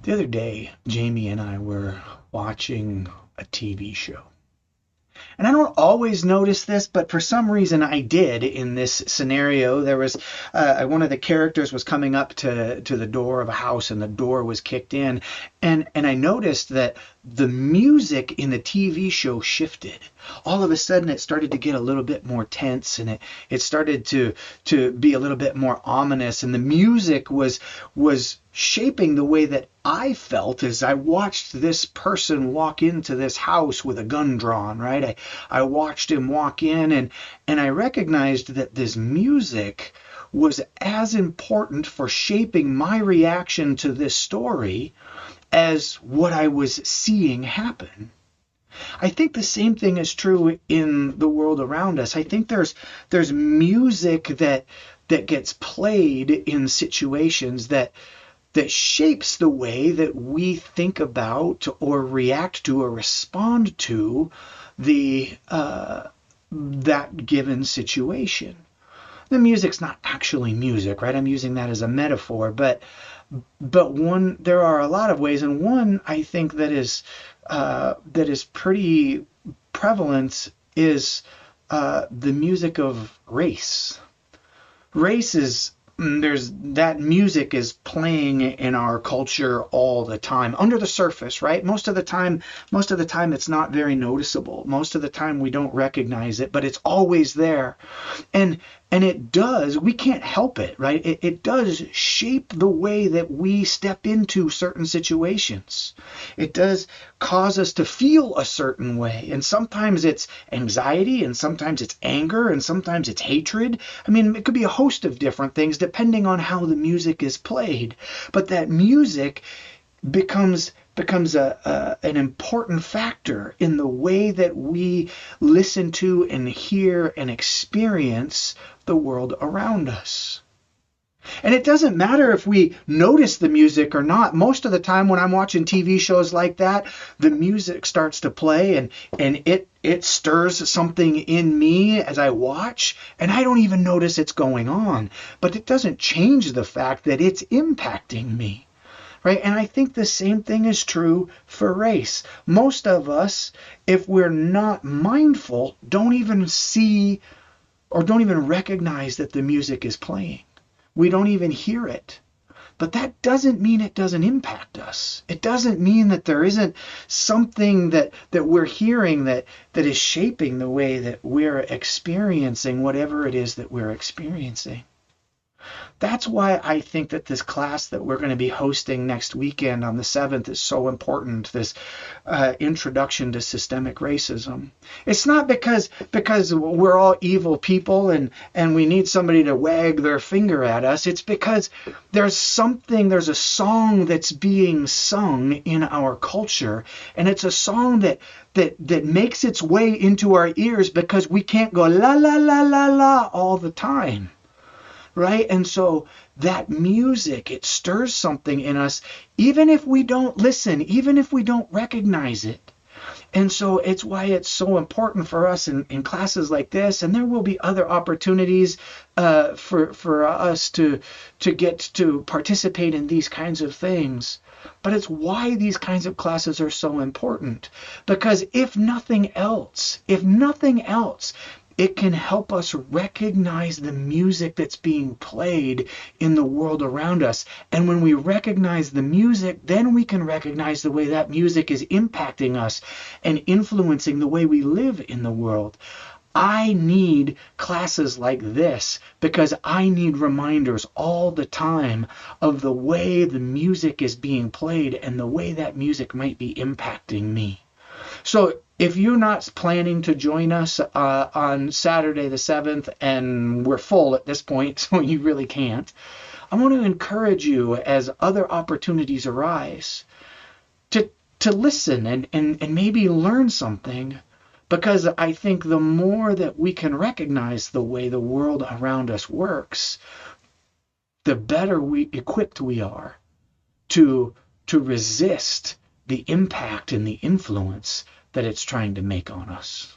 The other day, Jamie and I were watching a TV show. And I don't always notice this, but for some reason I did in this scenario. There was one of the characters was coming up to the door of a house, and the door was kicked in, and I noticed that the music in the TV show shifted. All of a sudden, it started to get a little bit more tense, and it started to be a little bit more ominous, and the music was shaping the way that I felt as I watched this person walk into this house with a gun drawn, right? I watched him walk in, and I recognized that this music was as important for shaping my reaction to this story as what I was seeing happen. I think the same thing is true in the world around us. I think there's music that gets played in situations that shapes the way that we think about or react to or respond to the that given situation. The music's not actually music, right? I'm using that as a metaphor, but one, there are a lot of ways, and one I think that is pretty prevalent is the music of race. Race is there's that music is playing in our culture all the time under the surface, right? Most of the time it's not very noticeable. Most of the time we don't recognize it, but it's always there. And it does, we can't help it, right? It does shape the way that we step into certain situations. It does cause us to feel a certain way. And sometimes it's anxiety, and sometimes it's anger, and sometimes it's hatred. I mean, it could be a host of different things depending on how the music is played. But that music becomes an important factor in the way that we listen to and hear and experience the world around us. And it doesn't matter if we notice the music or not. Most of the time when I'm watching TV shows like that, the music starts to play and it stirs something in me as I watch, and I don't even notice it's going on. But it doesn't change the fact that it's impacting me. Right? And I think the same thing is true for race. Most of us, if we're not mindful, don't even see or don't even recognize that the music is playing. We don't even hear it. But that doesn't mean it doesn't impact us. It doesn't mean that there isn't something that we're hearing that is shaping the way that we're experiencing whatever it is that we're experiencing. That's why I think that this class that we're going to be hosting next weekend on the 7th is so important, this introduction to systemic racism. It's not because we're all evil people and we need somebody to wag their finger at us. It's because there's a song that's being sung in our culture, and it's a song that makes its way into our ears because we can't go la la la la la all the time. Right? And so that music, it stirs something in us, even if we don't listen, even if we don't recognize it. And so it's why it's so important for us in classes like this, and there will be other opportunities for us to get to participate in these kinds of things. But it's why these kinds of classes are so important. Because if nothing else, it can help us recognize the music that's being played in the world around us. And when we recognize the music, then we can recognize the way that music is impacting us and influencing the way we live in the world. I need classes like this because I need reminders all the time of the way the music is being played and the way that music might be impacting me. So if you're not planning to join us on Saturday the 7th, and we're full at this point, so you really can't, I want to encourage you as other opportunities arise to listen and maybe learn something, because I think the more that we can recognize the way the world around us works, the better equipped we are to resist the impact and the influence that it's trying to make on us.